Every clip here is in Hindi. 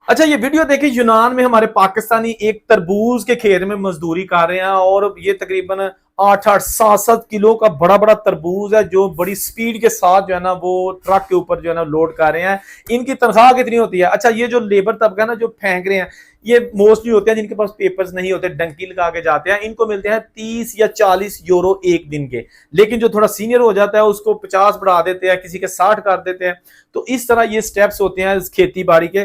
अच्छा, ये वीडियो देखिए, यूनान में हमारे पाकिस्तानी एक तरबूज के खेत में मजदूरी कर रहे हैं और ये तकरीबन 8-8 7-7 किलो का बड़ा बड़ा तरबूज है जो बड़ी स्पीड के साथ जो है ना वो ट्रक के ऊपर जो है ना लोड कर रहे हैं। इनकी तनख्वाह कितनी होती है? अच्छा, ये जो लेबर तबका है ना जो फेंक रहे हैं, ये मोस्टली होते हैं जिनके पास पेपर्स नहीं होते, डंकी लगा के जाते हैं। इनको मिलते हैं 30 या 40 यूरो एक दिन के। लेकिन जो थोड़ा सीनियर हो जाता है उसको 50 बढ़ा देते हैं, किसी के 60 कर देते हैं। तो इस तरह ये स्टेप्स होते हैं इस खेती बाड़ी के।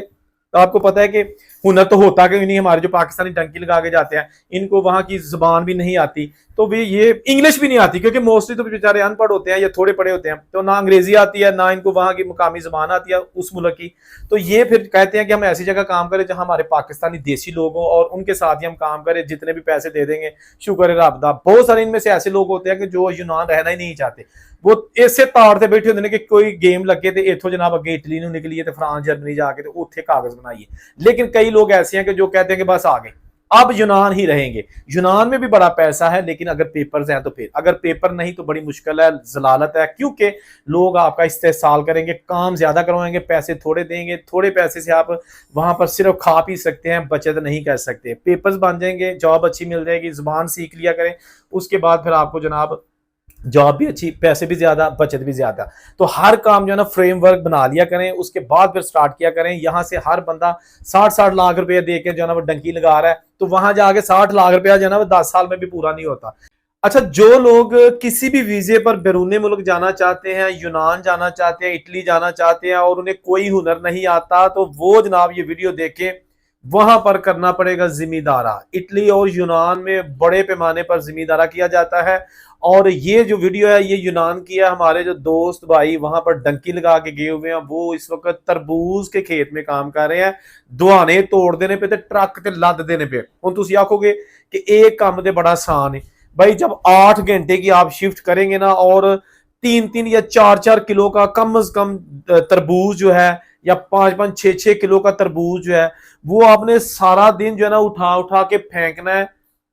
तो आपको पता है कि हुनर तो होता कि नहीं, हमारे जो पाकिस्तानी डंकी लगा के जाते हैं इनको वहां की जुबान भी नहीं आती, तो वे ये इंग्लिश भी नहीं आती, क्योंकि मोस्टली तो बेचारे अनपढ़ होते हैं या थोड़े पढ़े होते हैं, तो ना अंग्रेजी आती है ना इनको वहां की मुकामी जुबान आती है उस मुल्क की। तो ये फिर कहते हैं कि हम ऐसी जगह काम करें जहां हमारे पाकिस्तानी देसी लोग हों और उनके साथ ही हम काम करें, जितने भी पैसे दे देंगे शुक्र है रब दा। बहुत सारे इनमें से ऐसे लोग होते हैं कि जो यूनान रहना ही नहीं चाहते, वो इसे तार से बैठे होंगे कि कोई गेम लगे तो इथों जनाब अगे इटली नूं निकलीए ते फ्रांस जर्मनी जाके तो उत्थे कागज बनाइए। लेकिन कई लोग ऐसे हैं कि जो कहते हैं कि बस आ गए, अब यूनान ही रहेंगे। यूनान में भी बड़ा पैसा है, लेकिन अगर पेपर्स हैं तो फिर, अगर पेपर नहीं तो बड़ी मुश्किल है, जलालत है, क्योंकि लोग आपका इस्तेहसाल करेंगे, काम ज्यादा करवाएंगे, पैसे थोड़े देंगे। थोड़े पैसे से आप वहां पर सिर्फ खा पी सकते हैं, बचत नहीं कर सकते। पेपर्स बन जाएंगे, जॉब अच्छी मिल जाएगी, जुबान सीख लिया करें, उसके बाद फिर आपको जनाब जॉब भी अच्छी, पैसे भी ज्यादा, बचत भी ज्यादा। तो हर काम जो है ना फ्रेमवर्क बना लिया करें, उसके बाद फिर स्टार्ट किया करें। यहां से हर बंदा 60-60 लाख रुपए दे के जो है ना वो डंकी लगा रहा है, तो वहां जाके 60 लाख रुपया जो है ना वो 10 साल में भी पूरा नहीं होता। अच्छा, जो लोग किसी भी वीजे पर बैरूनी मुल्क जाना चाहते हैं, यूनान जाना चाहते हैं, इटली जाना चाहते हैं और उन्हें कोई हुनर नहीं आता, तो वो जनाब ये वीडियो देखें। वहां पर करना पड़ेगा जिम्मेदारा। इटली और यूनान में बड़े पैमाने पर जिम्मेदारा किया जाता है। और ये जो वीडियो है ये यूनान की है। हमारे जो दोस्त भाई वहां पर डंकी लगा के गए हुए हैं, वो इस वक्त तरबूज के खेत में काम कर रहे हैं। दुआने तोड़ देने पे, ट्रक ते लद देने पे। हुण तुसीं आखोगे कि एक काम ते बड़ा आसान है। भाई जब 8 घंटे की आप शिफ्ट करेंगे ना और 3-3 या 4-4 किलो का कम से कम तरबूज जो है, या 5-5 6-6 किलो का तरबूज जो है, वो आपने सारा दिन जो है ना उठा उठा के फेंकना है,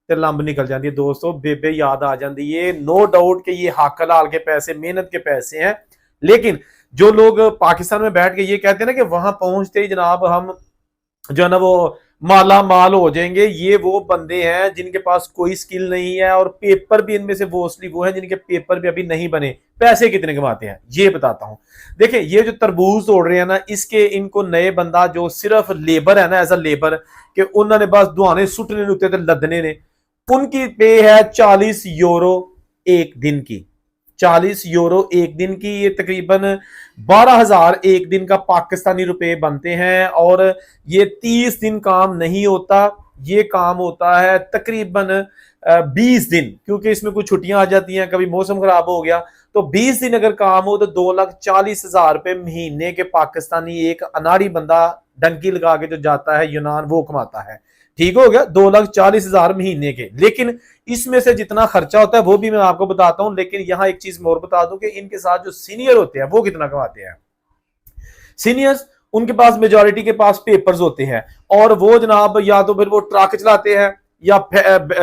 ते लंब निकल जाती है दोस्तों। बेबे याद आ जाती है, नो डाउट कि ये हक हलाल के पैसे, मेहनत के पैसे हैं। लेकिन जो लोग पाकिस्तान में बैठ के ये कहते हैं ना कि वहां पहुंचते ही जनाब हम जो है ना वो माला माल हो जाएंगे, ये वो बंदे हैं जिनके पास कोई स्किल नहीं है और पेपर भी इनमें से मोस्टली वो है जिनके पेपर भी अभी नहीं बने। पैसे कितने कमाते हैं ये बताता हूं। देखिए, ये जो तरबूज तोड़ रहे हैं ना, इसके इनको नए बंदा जो सिर्फ लेबर है ना, एज अ लेबर कि उन्होंने बस दुआने सुटने उत्ते ते लदने ने, उनकी पे है 40 यूरो एक दिन की। 40 यूरो एक दिन की, ये तकरीबन 12,000 एक दिन का पाकिस्तानी रुपए बनते हैं। और ये 30 दिन काम नहीं होता, ये काम होता है तकरीबन 20 दिन, क्योंकि इसमें कुछ छुट्टियां आ जाती हैं, कभी मौसम खराब हो गया। तो 20 दिन अगर काम हो तो 2,40,000 रुपए महीने के पाकिस्तानी एक अनाड़ी बंदा डंकी लगा के जो जाता है यूनान, वो कमाता है। ठीक हो गया, 2,40,000 महीने के। लेकिन इसमें से जितना खर्चा होता है वो भी मैं आपको बताता हूं। लेकिन यहां एक चीज मैं और बता दूं कि इनके साथ जो सीनियर होते हैं वो कितना कमाते हैं। सीनियर्स, उनके पास मेजोरिटी के पास पेपर्स होते हैं और वो जनाब या तो फिर वो ट्रक चलाते हैं, या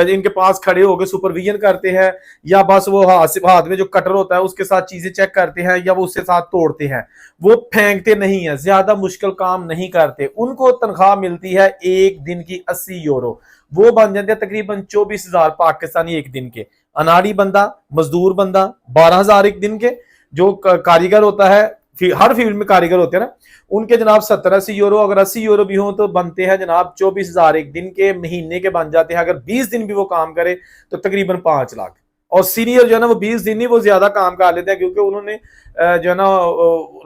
इनके पास खड़े होकर सुपरविजन करते हैं, या बस वो हाथ में जो कटर होता है उसके साथ चीजें चेक करते हैं, या वो उसके साथ तोड़ते हैं। वो फेंकते नहीं है, ज्यादा मुश्किल काम नहीं करते। उनको तनख्वाह मिलती है एक दिन की 80 यूरो। वो बन जाते हैं तकरीबन 24,000 पाकिस्तानी एक दिन के। अनाड़ी बंदा, मजदूर बंदा 12,000 एक दिन के। जो कारीगर होता है, हर फील्ड में कारीगर होते हैं ना, उनके जनाब 70-80 यूरो। अगर 80 यूरो भी हो तो बनते हैं जनाब 24,000 एक दिन के। महीने के बन जाते हैं अगर 20 दिन भी वो काम करे तो तकरीबन 5 लाख। और सीनियर जो है ना वो 20 दिन ही वो ज्यादा काम कर लेते हैं, क्योंकि उन्होंने जो है ना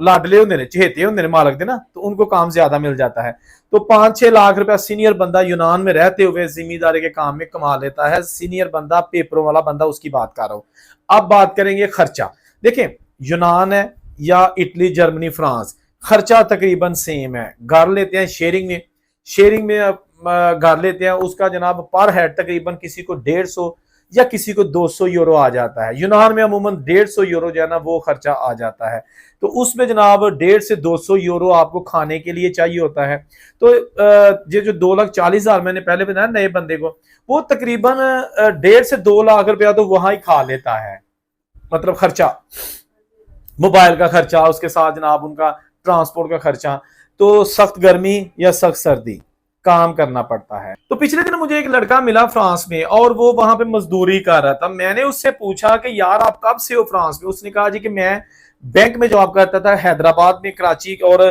लाडले होंगे ने, चहेते होंगे ने मालक दे ना, तो उनको काम ज्यादा मिल जाता है। तो 5-6 लाख रुपया सीनियर बंदा यूनान में रहते हुए जिम्मेदारी के काम में कमा लेता है। सीनियर बंदा, पेपरों वाला बंदा, उसकी बात कर रहा हूं। अब बात करेंगे खर्चा। देखें, यूनान है या इटली, जर्मनी, फ्रांस, खर्चा तकरीबन सेम है। घर लेते हैं शेयरिंग में, घर लेते हैं, उसका जनाब पर हेड तकरीबन किसी को 150 या किसी को 200 यूरो आ जाता है। यूनान में अमूमन 150 यूरो जो है ना वो खर्चा आ जाता है। तो उसमें जनाब 150 से 200 यूरो आपको खाने के लिए चाहिए होता है। तो ये जो 2,40,000 मैंने पहले बताया नए बंदे को, वो तकरीबन 1.5 से 2 लाख रुपया तो वहां ही खा लेता है। मतलब खर्चा, मोबाइल का खर्चा, उसके साथ जनाब उनका ट्रांसपोर्ट का खर्चा। तो सख्त गर्मी या सख्त सर्दी काम करना पड़ता है। तो पिछले दिन मुझे एक लड़का मिला फ्रांस में और वो वहां पे मजदूरी कर रहा था। मैंने उससे पूछा कि यार आप कब से हो फ्रांस में? उसने कहा जी कि मैं बैंक में जॉब करता था हैदराबाद में, कराची, और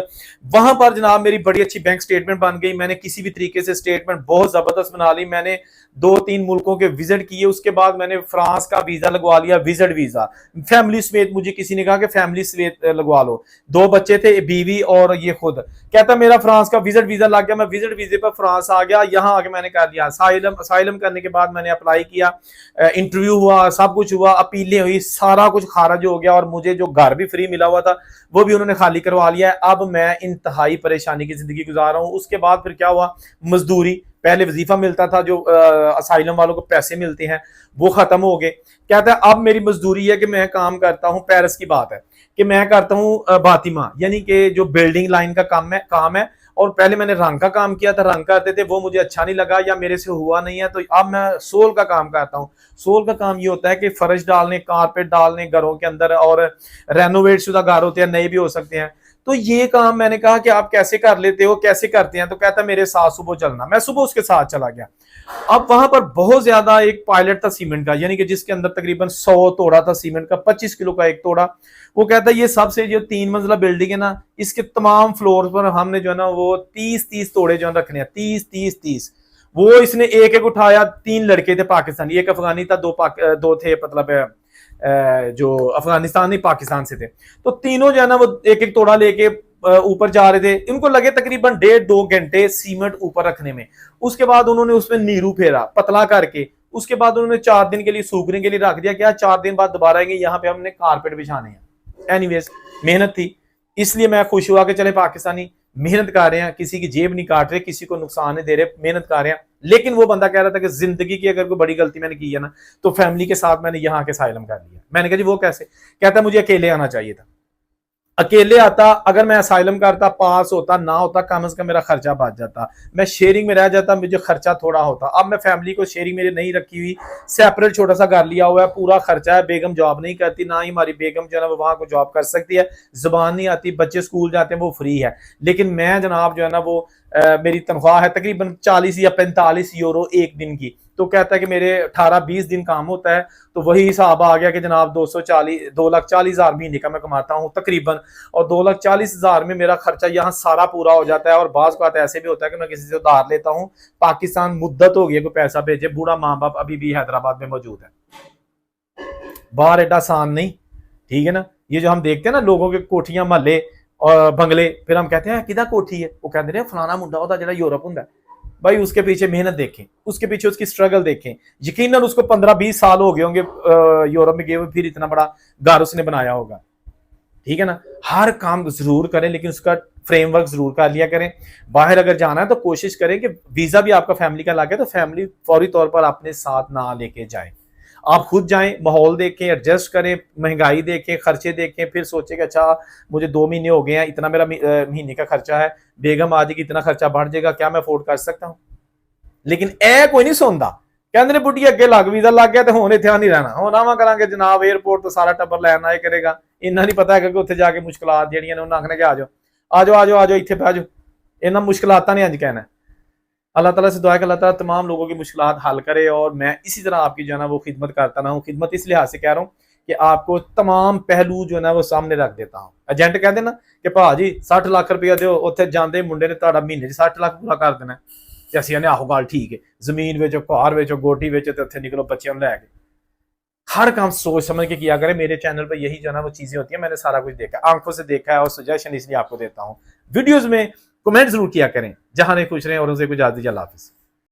वहां पर जनाब मेरी बड़ी अच्छी बैंक स्टेटमेंट बन गई। मैंने किसी भी तरीके से स्टेटमेंट बहुत जबरदस्त बना ली। मैंने 2-3 मुल्कों के विजिट किए, उसके बाद मैंने फ्रांस का वीजा लगवा लिया, विजिट वीजा फैमिली समेत। मुझे किसी ने कहा कि फैमिली समेत लगवा लो, 2 बच्चे थे, बीवी और ये खुद। कहता मेरा फ्रांस का विजिट वीजा लग गया, मैं विजिट वीजे पर फ्रांस आ गया। यहाँ आके मैंने कर दिया असाइलम करने के बाद मैंने अप्लाई किया, इंटरव्यू हुआ, सब कुछ हुआ, अपीलें हुई, सारा कुछ खारिज हो गया और मुझे जो घर भी फ्री मिला हुआ था वो भी उन्होंने खाली करवा लिया है। अब मैं इंतहाई परेशानी की जिंदगी गुजार रहा हूं। उसके बाद फिर क्या हुआ, मजदूरी, पहले वजीफा मिलता था जो असाइलम वालों को पैसे मिलते हैं, वो खत्म हो गए। कहता है अब मेरी मजदूरी है कि मैं काम करता हूं, पेरिस की बात है कि मैं करता हूं बातिमा, यानी कि जो बिल्डिंग लाइन का काम है। और पहले मैंने रंग का काम किया था, रंग करते थे, वो मुझे अच्छा नहीं लगा या मेरे से हुआ नहीं है, तो अब मैं सोल का काम करता हूँ। सोल का काम ये होता है कि फर्श डालने, कारपेट डालने घरों के अंदर, और रेनोवेट शुदा घर होते हैं, नए भी हो सकते हैं। तो ये काम मैंने कहा कि आप कैसे कर लेते हो, कैसे करते हैं? तो कहता मेरे साथ सुबह चलना। मैं सुबह उसके साथ चला गया। अब वहां पर बहुत ज्यादा एक पायलट था सीमेंट का, यानी कि जिसके अंदर तकरीबन 100 तोड़ा था सीमेंट का, 25 किलो का एक तोड़ा। वो कहता है ये सबसे जो 3 मंजिला बिल्डिंग है ना, इसके तमाम फ्लोर पर हमने जो है ना वो 30-30 तोड़े जो रखने हैं, 30-30-30। वो इसने एक एक उठाया। 3 लड़के थे पाकिस्तानी, एक अफगानी था, दो थे मतलब जो अफगानिस्तान पाकिस्तान से थे। तो तीनों जो है ना वो एक एक तोड़ा लेके ऊपर जा रहे थे। इनको लगे तकरीबन 1.5-2 घंटे सीमेंट ऊपर रखने में। उसके बाद उन्होंने उसमें नीरू फेरा पतला करके, उसके बाद उन्होंने 4 दिन के लिए सूखने के लिए रख दिया। क्या 4 दिन बाद दोबारा आएंगे, यहाँ पे हमने कारपेट बिछाने हैं। एनीवेज मेहनत थी, इसलिए मैं खुश हुआ कि चले पाकिस्तानी मेहनत कर रहे हैं, किसी की जेब नहीं काट रहे, किसी को नुकसान नहीं दे रहे, मेहनत कर रहे हैं। लेकिन वो बंदा कह रहा था कि जिंदगी की अगर कोई बड़ी गलती मैंने की है ना, तो फैमिली के साथ मैंने यहाँ के साइलम कर लिया। मैंने कहा जी वो कैसे? कहता मुझे अकेले आना चाहिए था। अकेले आता, अगर मैं असाइलम करता, पास होता ना होता, कम से कम मेरा खर्चा बच जाता, मैं शेयरिंग में रह जाता, मुझे खर्चा थोड़ा होता। अब मैं फैमिली को शेयरिंग मेरी नहीं रखी हुई, सेपरेट छोटा सा घर लिया हुआ है, पूरा खर्चा है। बेगम जॉब नहीं करती, ना ही हमारी बेगम जो है ना वो वहां को जॉब कर सकती है, जुबान नहीं आती, बच्चे स्कूल जाते हैं, वो फ्री है। लेकिन मैं जनाब जो है ना वो मेरी तनख्वाह है तकरीबन 40 या 45 यूरो एक दिन की। तो कहता है कि मेरे 18-20 दिन काम होता है, तो वही हिसाब आ गया कि जनाब 2,40,000 महीने का मैं कमाता हूँ तकरीबन, और 2,40,000 में मेरा खर्चा यहाँ सारा पूरा हो जाता है। और बात ऐसे भी होता है कि मैं किसी से उधार लेता हूँ, पाकिस्तान मुद्दत हो गई, कोई पैसा भेजे, बूढ़ा माँ बाप अभी भी हैदराबाद में मौजूद है, बाहर एडा आसान नहीं, ठीक है ना। ये जो हम देखते हैं ना लोगों के कोठियां महल्ले और बंगले, फिर हम कहते हैं किदा कोठी है, वो कहते हैं फलाना मुंडा होता जो यूरोप होंगे। भाई उसके पीछे मेहनत देखें, उसके पीछे उसकी स्ट्रगल देखें। यकीनन उसको 15-20 साल हो गए होंगे यूरोप में गए हुए, फिर इतना बड़ा घर उसने बनाया होगा, ठीक है ना। हर काम जरूर करें, लेकिन उसका फ्रेमवर्क जरूर कर लिया करें। बाहर अगर जाना है तो कोशिश करें कि वीजा भी आपका फैमिली का लगे, तो फैमिली फौरी तौर पर अपने साथ ना लेके जाए, आप खुद जाएं, माहौल देखें, एडजस्ट करें, महंगाई देखें, खर्चे देखें, फिर सोचें कि अच्छा मुझे 2 महीने हो गए हैं, इतना मेरा महीने का खर्चा है, बेगम आ जाएगी, इतना खर्चा बढ़ जाएगा, क्या मैं अफोर्ड कर सकता हूं? लेकिन ए कोई नहीं सुनता, कहते ने बुढ़ी अगे लग वीजा लग गया तो हुण इत्थे नहीं रहना, हुण आवां करांगे जनाब एयरपोर्ट तो सारा टब्बर लैन आए करेगा। इन्ना नहीं पता है कि उत्थे जाके मुश्किलात जिहड़ियां ने उन्हां आखना कि आ जाओ आ जाओ आ जाओ आ जाओ इत्थे बह जाओ, इन्ना मुश्किलात नहीं अंज कहना। अल्लाह ताला से दुआ है कि अल्लाह ताला तमाम लोगों की मुश्किलात हल करे, और मैं इसी तरह आपकी जो है ना वो खिदमत करता रहा हूँ। खिदमत इस लिहाज से कह रहा हूँ कि आपको तमाम पहलू जो है ना वो सामने रख देता हूँ। एजेंट कहते ना कि भाजी 60 लाख रुपया दो, उत्थे जांदे मुंडे ने तुहाडा महीने 60 लाख पूरा कर देना, ते असीं आने आहो गल ठीक है, जमीन बेचो, घर बेचो, गोटी बेचो, तो उत्थे निकलो बच्चों को लैके। हर काम सोच समझ के किया करें। मेरे चैनल पर यही जो है ना वो चीजें होती है, मैंने सारा कुछ देखा, आंखों से देखा है, और सजेशन इसलिए आपको देता हूँ। वीडियोज में कमेंट जरूर किया करें। जहां नहीं पूछ रहे हैं और उनसे कुछ ज्यादा। अल्लाह हाफिज़।